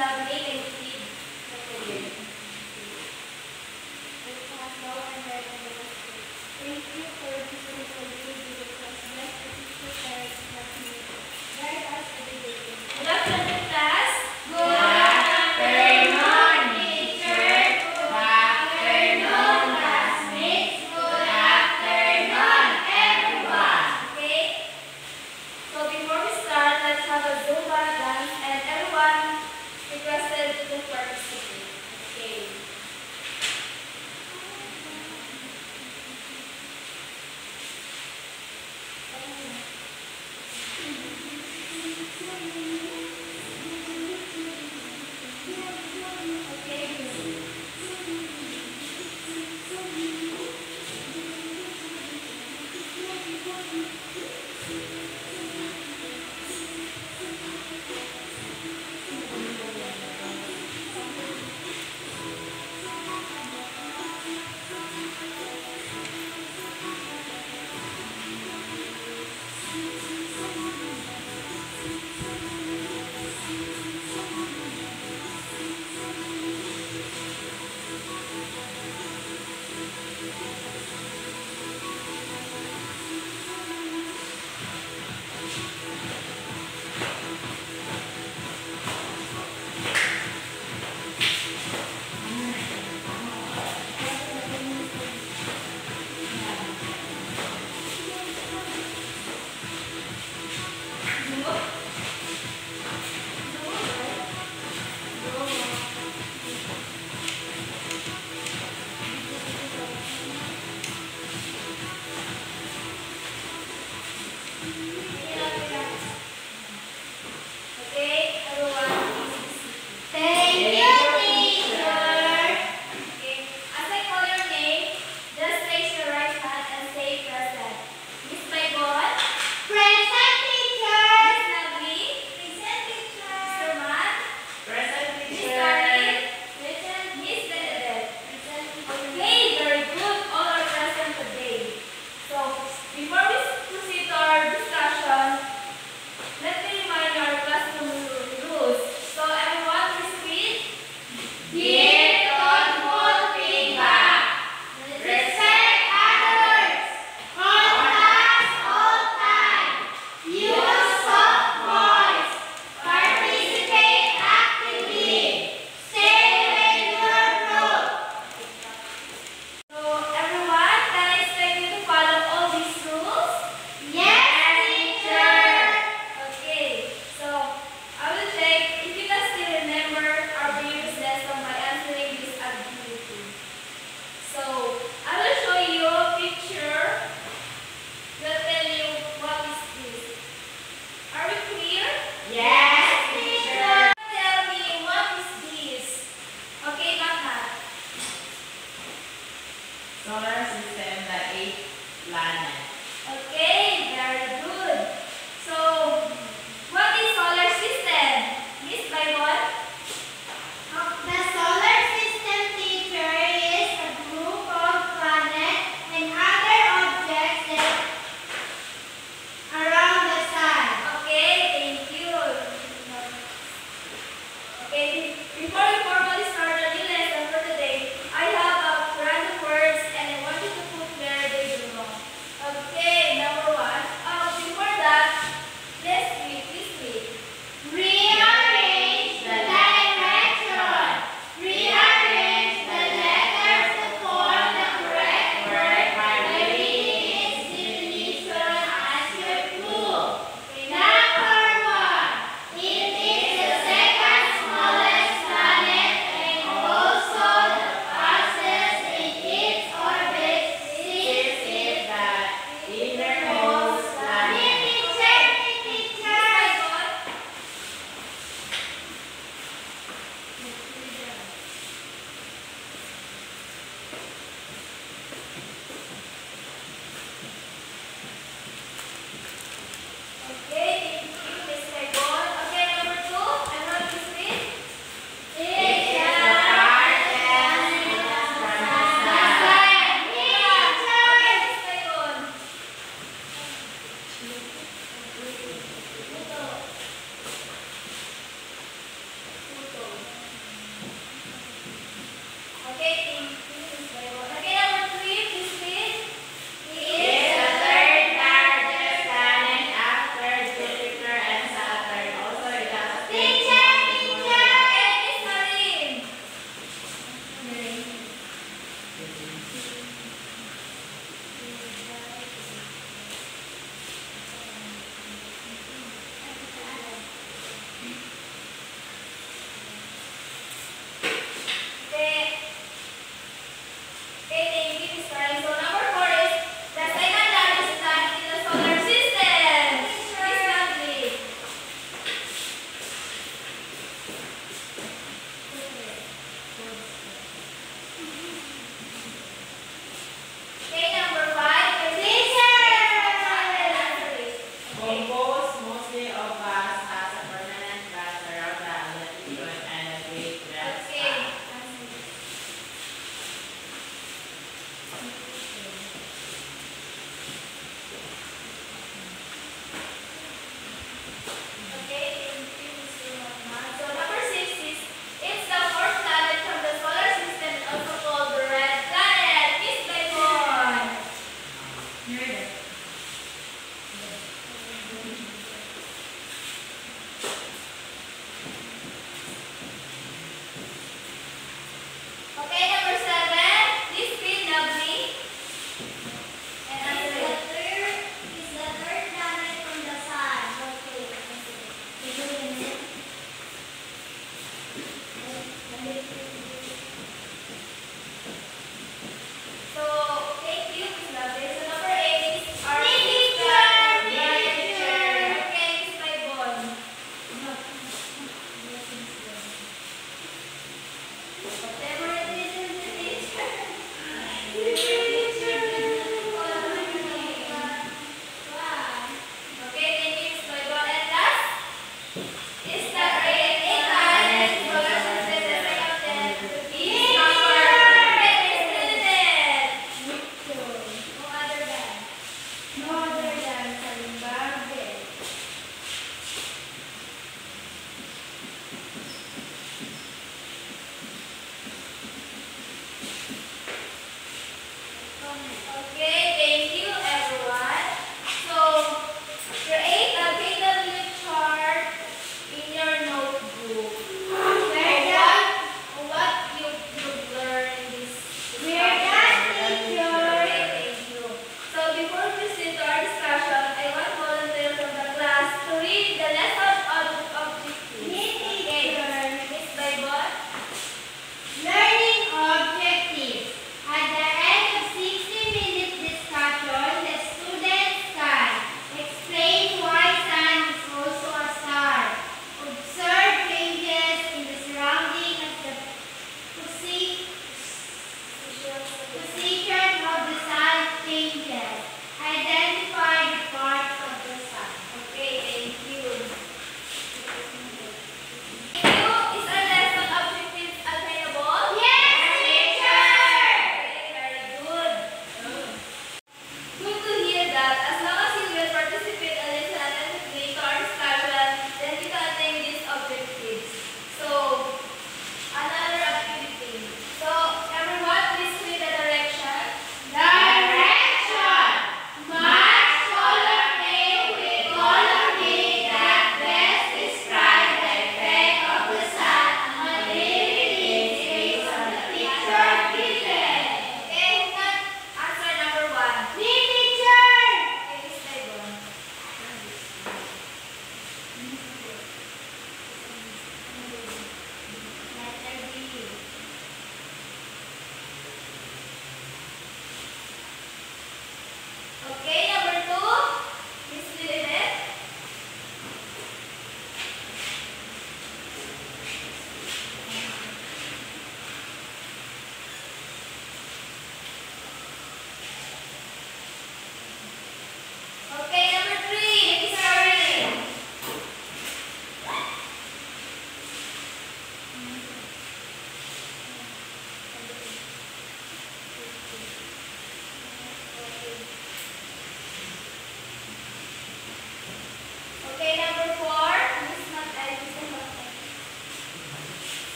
loudly and read the prayer. Thank you for this wonderful day, Jesus Christ. Bless the teacher, parents, and community. Guide us every day. Good afternoon, class. Good afternoon, teacher. Good afternoon, classmates. Good afternoon, everyone. Okay? So before we start, let's have a Zumba dance, and everyone requested to participate. Okay. Present, teacher.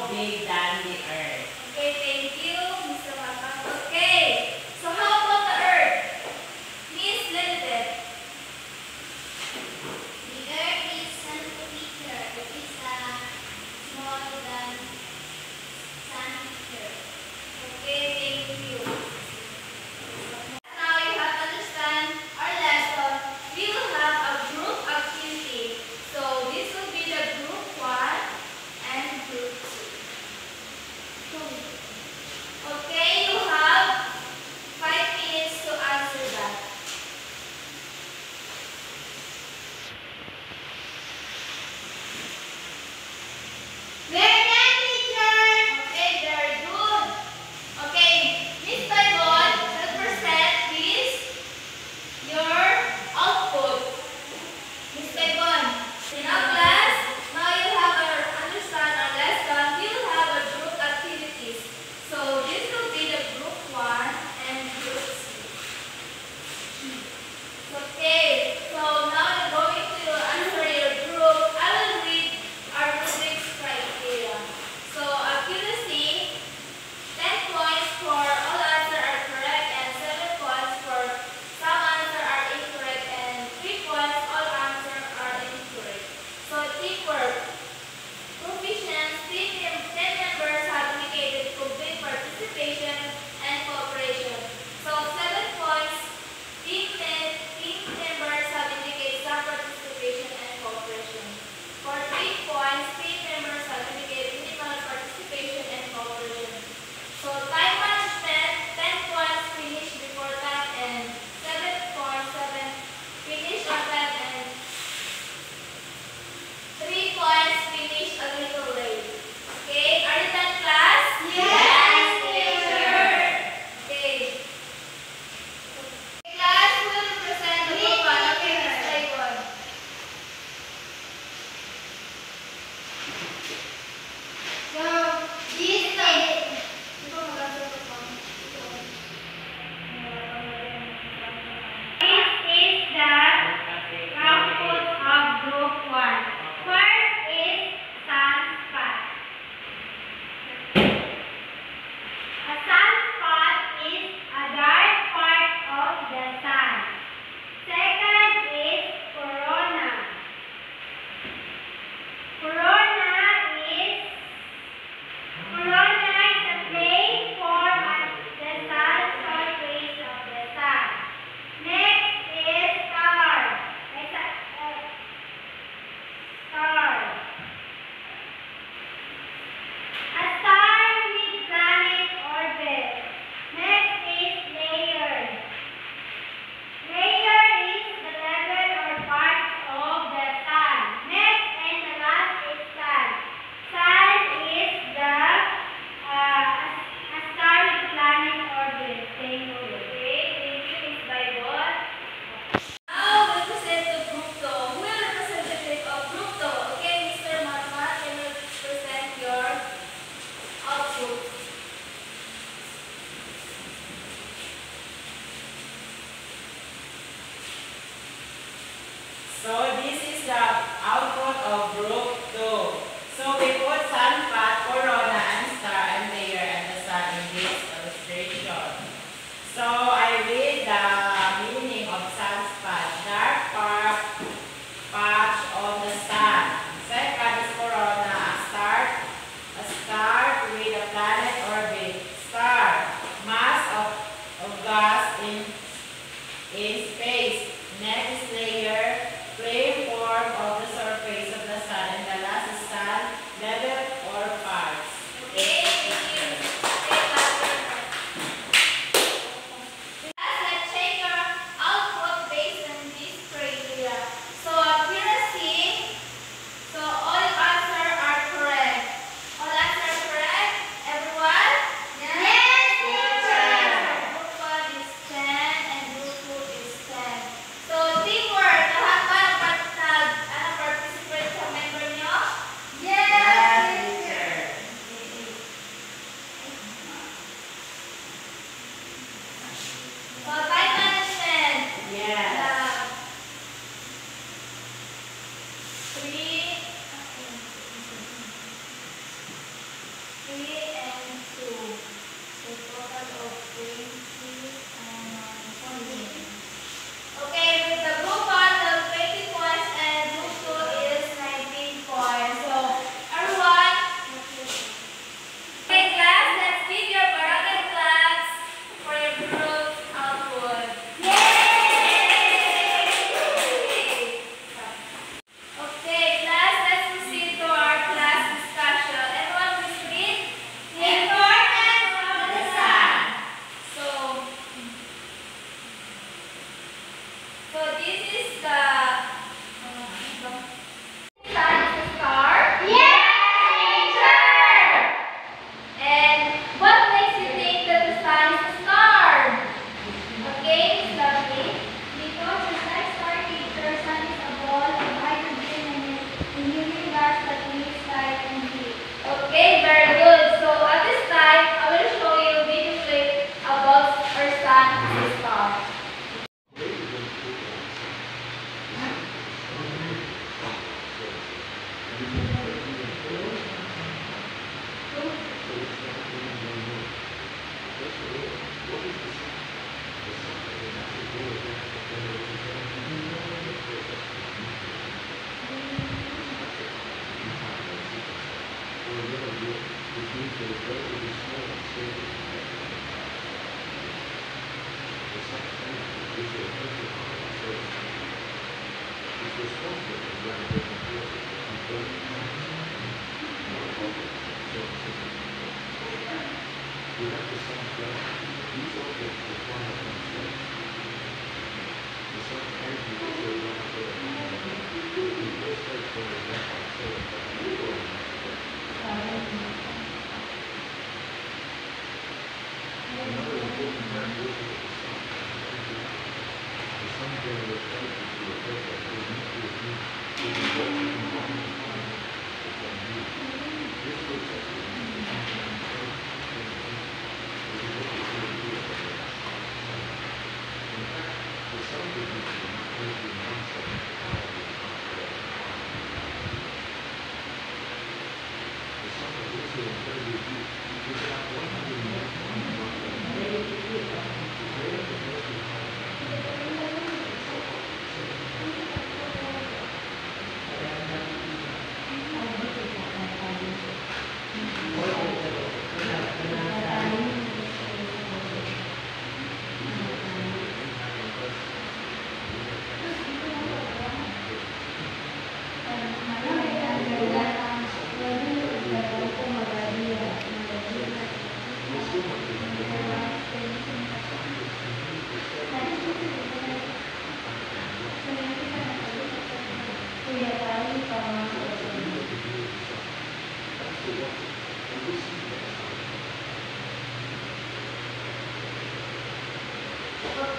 more big than the earth. Okay, thank you, Mr. Matas. Okay, so how about the earth? Miss Lilith. The earth is centimeter. It is smaller than centimeter. Okay, thank you. Now you have to understand our lesson. We will have a group activity. So this will be the group 1 and group 2.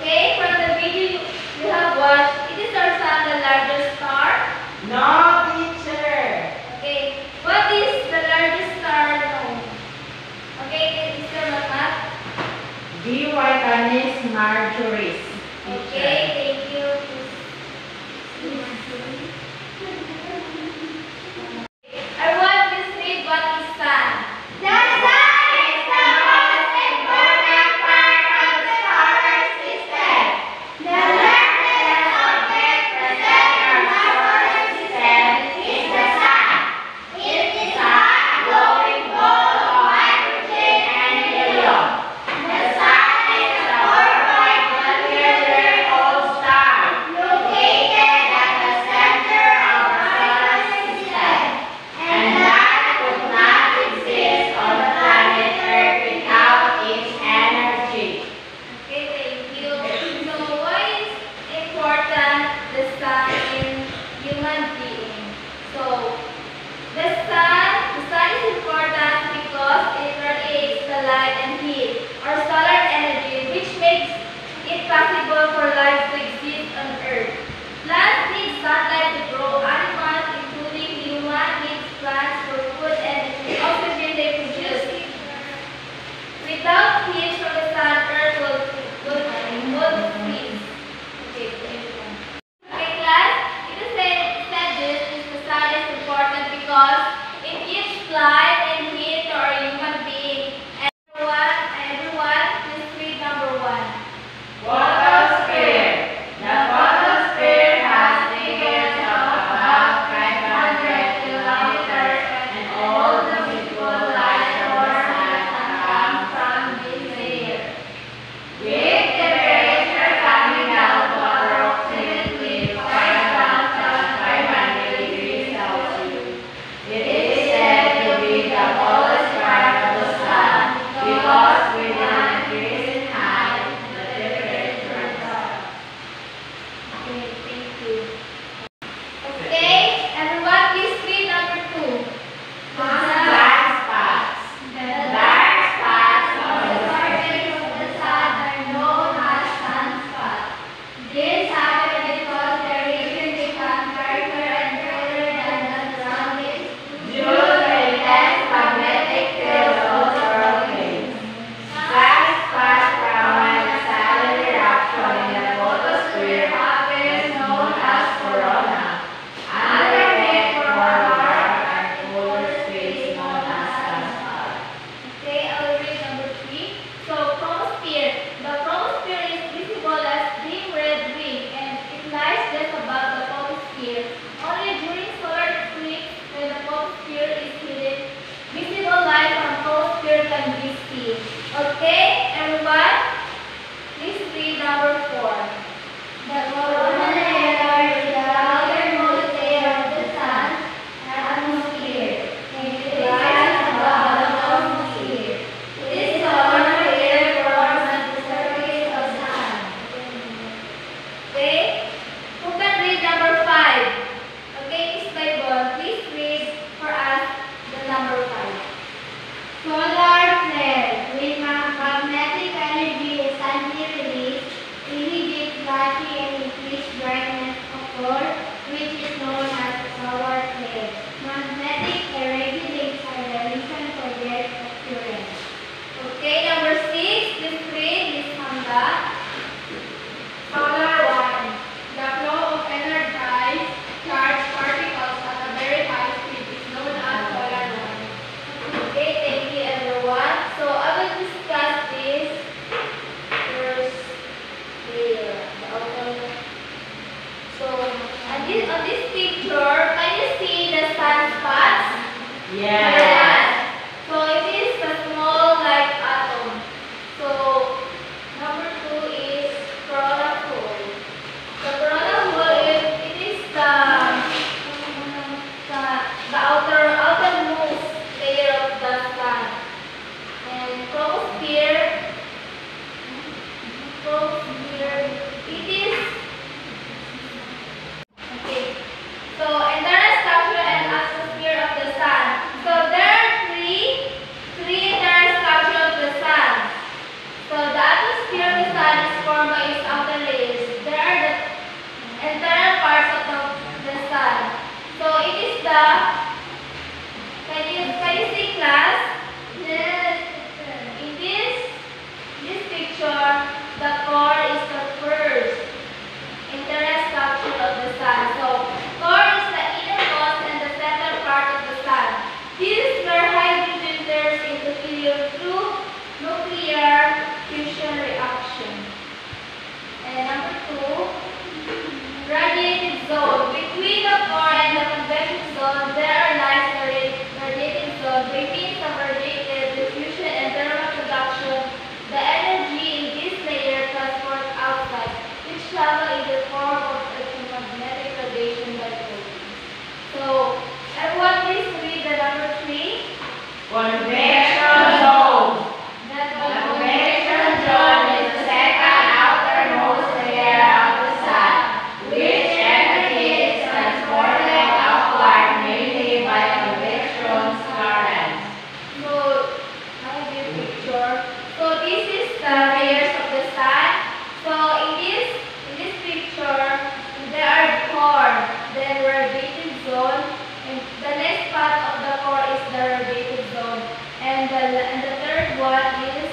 Okay, from the video you have watched, it is our sun the largest star? No, teacher. Okay, what is the largest star known? Okay, Mr. Mamat. D. Canis Majoris. Okay, thank you. I want to read what is sun. The sun is the most important part of the solar system. The largest object present in our solar system is the sun. It is a glowing ball of hydrogen and helium. The sun is a 4.1 Solar flare. When magnetic energy is suddenly released, immediate flashy and increased brightness occur, which is known as a solar flare. Magnetic irradiates are the reason for their occurrence. Okay, number 6. Please read Miss Handa. Solar one. The flow of energized charged particles at a very high speed is known as solar one. Okay, thank you everyone. So I will discuss this first layer. The outer. So on this picture, can you see the sunspots? Yes. Yes. So it is a small like atom. So number 2 is corona hole. The corona hole it is the outermost layer of the sun. And chromosphere it is okay. So internal structure and atmosphere of the sun. So there are three internal structure of the sun. So the atmosphere of the sun is formed by its outer layers. There are the internal parts of the sun. So it is the can you see class? Yes. In this picture, the core is the first internal structure of the sun. So core is the innermost and the center part of the sun. This is where hydrogen turns into helium through nuclear fusion reaction. And number 2, radiated zone. Between the core and the convection zone, there lies the radiated zone. By means of radiated diffusion and thermal conduction, the energy in this layer transports outside, which travel in the form of electromagnetic radiation by photons. So, everyone please read the number 3. Convection zone. The The convection zone is the second outermost layer of the sun, which energy is transported outward mainly by convection currents. So, I have a picture. So, this is the layers of the sun. So, in this picture, there are core, then radiated zone, and the next part of the core is the radiated zone, and the third one is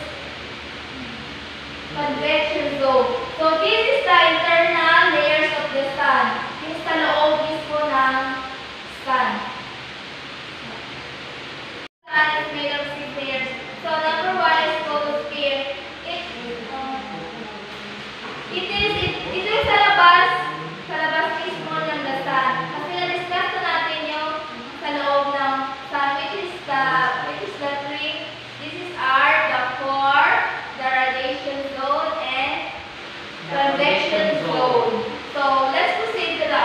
convection zone. So, this is the internal layers of the sun. Yung sa loob mismo ng sun. Sun is made of 6 layers. So number 1 is photosphere. It is sa labas mismo ng the sun. Kasi na-discuss na natin yung sa loob ng sun, which is the three. This is the core, the radiation zone, and convection zone. So let's proceed to the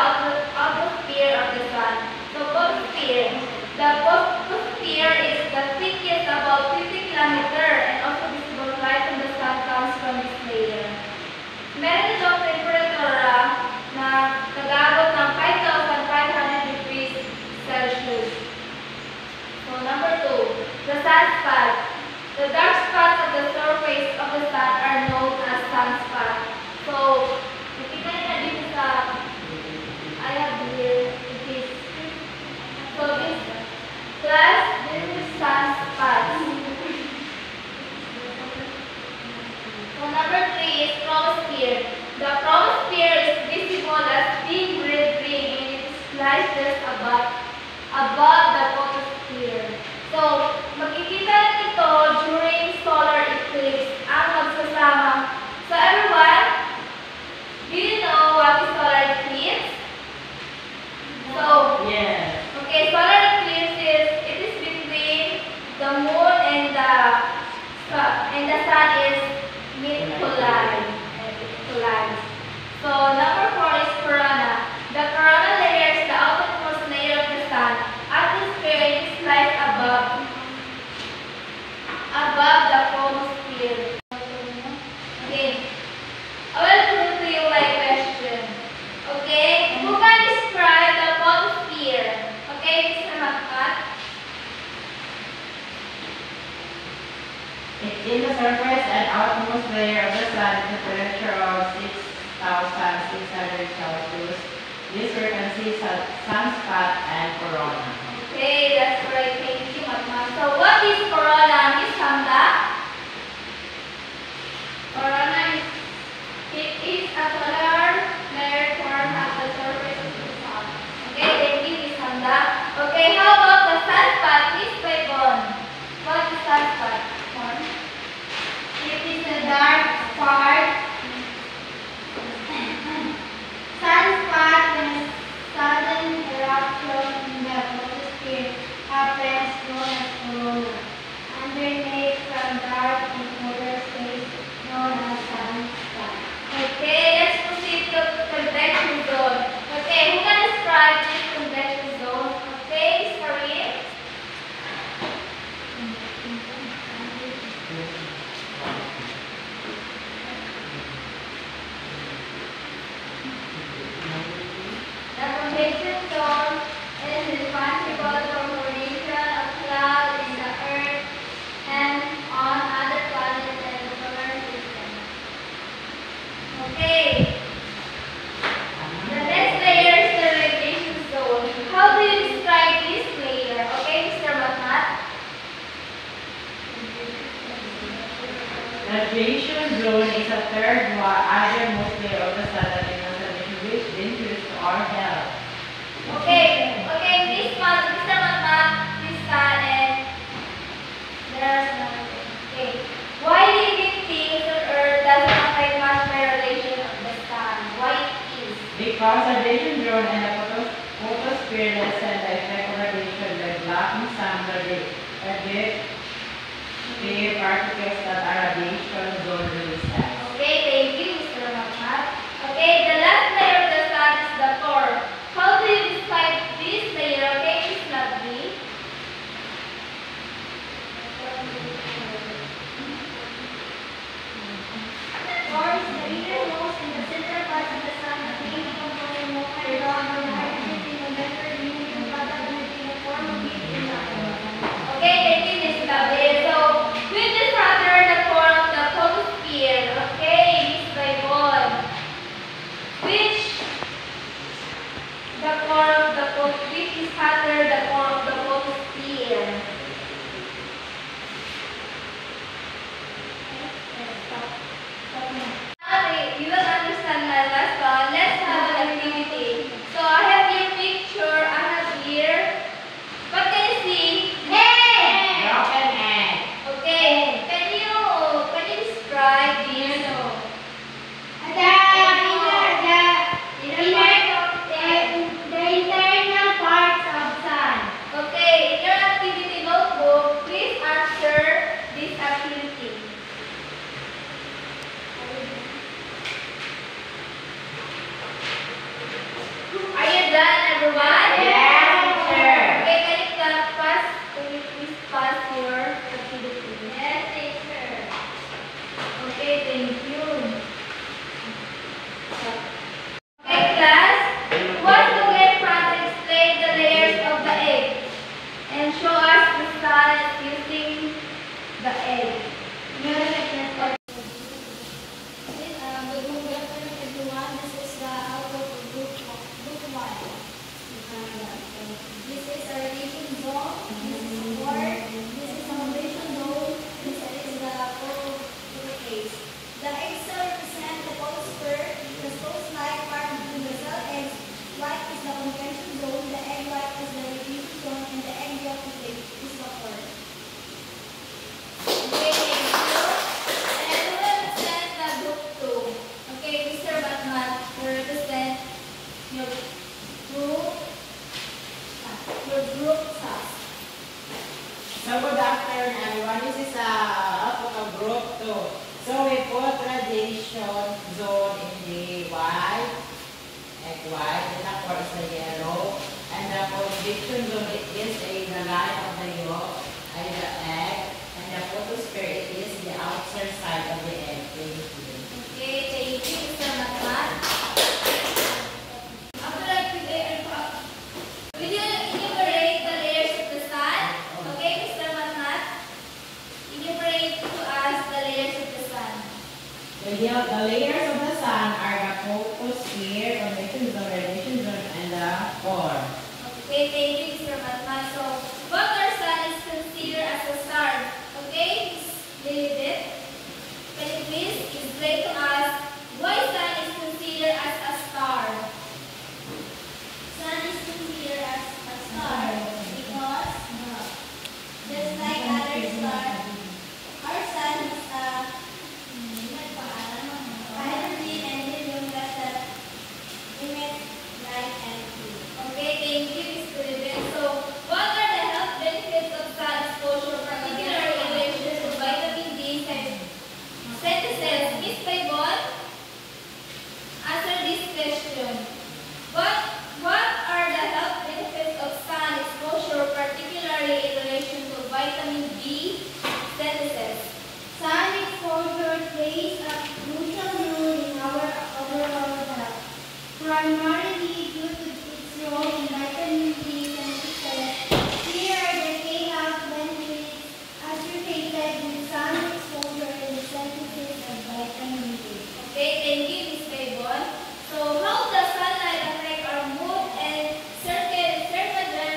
atmosphere of the sun. So photosphere. The photosphere is the thickest, about 50 kilometers, and also visible light from the sun comes from this layer. Meron itong temperatura na nag-aabot ng 5,500 degrees Celsius. So number 2, the sunspot. The dark spots of the surface of the sun are known as sunspots. So, nakita niyo na dito sa I have here this. So this class, this is sunspots. So number 3 is chromosphere. The chromosphere is visible as big red ring and it is placed just above the photosphere. So makikita ito during solar eclipse. In the surface and outermost layer of the sun, temperature of 6,600 Celsius. These were consists of sunspot and corona. Okay, that's correct. Thank you, Matman. So what is corona, Miss Hamda? Corona is a solar flare formed at the surface of the sun. Okay, thank you, Miss Hamda. Okay, how about the sunspot? Miss Paibon. What is sunspot? It is a dark spot. Sunspot when a sudden eruption in the photosphere happens known as corona. Underneath from dark and outer space known as sunspot. Okay, let's proceed to convection zone. Okay, who can describe this convection zone? Okay, Miss Karin. The convection zone is responsible for formation of clouds in the Earth and on other planets and the solar system. Okay. The next layer is the radiation zone. How do you describe this layer? Okay, Mr. Matmat? Radiation zone is a third othermost layer of the sun that is which dangerous to our health. Okay, please Mr. Matmat, please stand and there's nothing. Okay. Why living things on Earth doesn't affect much by radiation of the sun? Why it is? Because radiation zone and the photosphere lessen the effect of radiation by blocking some radioactive particles that are radiation zone releases. Okay, thank you, Mr. Matmat. Okay, the last layer of the sun is the core. How do you describe this layer? Okay, Miss Lovely. Core is the innermost and the central part of the sun, the main component of hydrogen, hydrogen, molecular helium, energy in the form of heat in the atom. Okay, thank you, Miss Lovely. So, which is rather the core of the photosphere? Okay, Miss Baybon. Which the core of the which is rather the core of the photosphere? Now, you will understand my lesson. Let's have an activity. So, I have your picture. I have here. What can you see? Hey! Broken egg. Okay. Can you describe this? The internal parts of sun. Okay. In your activity notebook, please answer this activity. Are you done, everyone? Yes, teacher. Okay, can you please pass your activity? Yes, teacher. Okay, thank you. Okay, class. Who wants to get front and explain the layers of the egg and show us the science using the egg? Good afternoon, everyone. This is the outlook of book 1. This is a radiation zone. This is a core. This is a foundation zone. This is the photocase. The egg cell represent the photosphere, the spokes-like part between the cell eggs. White is the convention zone. The egg white is the radiation zone, and the egg yolk is the core. Okay, thank you. And who represents the group 2? Okay, Mr. Batman, you represent your group SAS. So good afternoon, everyone. This is outlook of group 2. So we put radiation zone in the white, egg white, and the core is the yellow, and the convection zone it is the line of the yolk, and the egg, and the photosphere it is the outside side of the egg. Thank you. Okay, thank you, Mr. Batman. After I will you enumerate the layers of the sun? Okay, Mr. Batman. Enumerate to The layers of the sun are the photosphere, convection zone, radiation zone, and the core. Okay, thank you, Mr. Matma. So, what our sun is considered as a star? Okay, David, can you please explain to us why sun is considered as a star? Sun is considered as a star because just like other stars, our sun is a hydrogen and helium gas that emit light and heat. Okay, thank you, Mr. David. So, what are the health benefits of sun exposure, particularly in relation to vitamin D synthesis? Miss Paibon, answer this question. What are the health benefits of sun exposure, particularly in relation to vitamin D synthesis? Sun exposure plays a crucial role in our overall health, primarily due to its role in vitamin D synthesis. Here are the key health benefits associated with sun exposure in the synthesis of vitamin D. Okay, thank you, Miss Paibon. So, how does sunlight affect our mood and circadian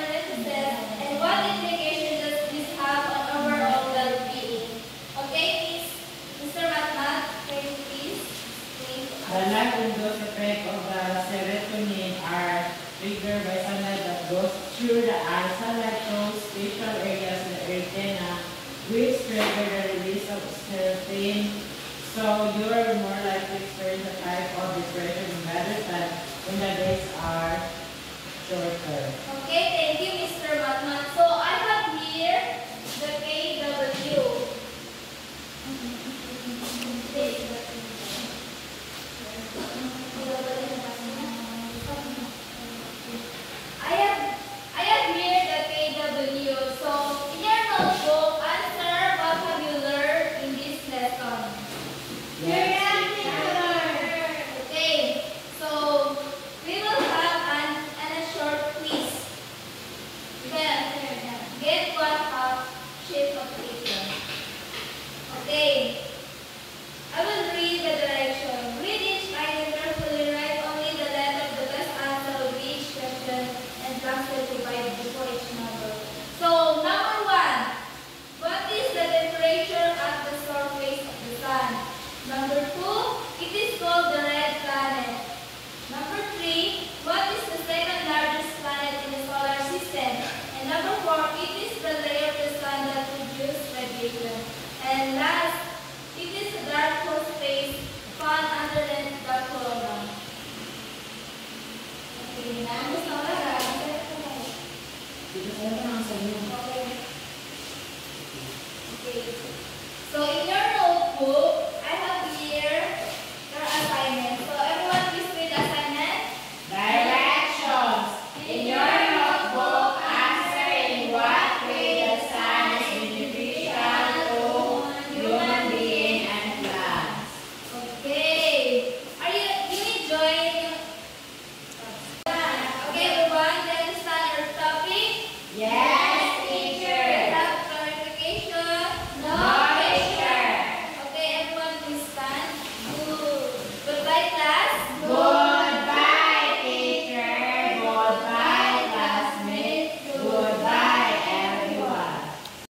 rhythms, and what implication does this have on overall well-being? Okay, Mr. Matmat, can you please explain to The us? light-induced effect of the serotonin are triggered by sunlight that goes through the eye. Sunlight shows facial areas in the retina, which trigger the release of serotonin. So you're more likely to experience a type of depression in better time when the days are shorter. Okay, thank you, Mr. Matmat. So, I have here the KW. I have here the KW. So, in your notebook, answer what have you learned in this lesson? Okay, so we will have a short quiz. Then, get what shape of paper. Okay, I will read the direction. Read each item carefully. Write only the letter of the best answer of each question and transfer to byte before each number. So, number 1. What is the temperature at the surface of the sun? Number 2. It is called the red planet. Number 3. What is the second largest planet in the solar system? And number 4. It is the layer of the sun that produces radiation. And last, it is the dark hole space found under the corona. Okay, now, Dito sa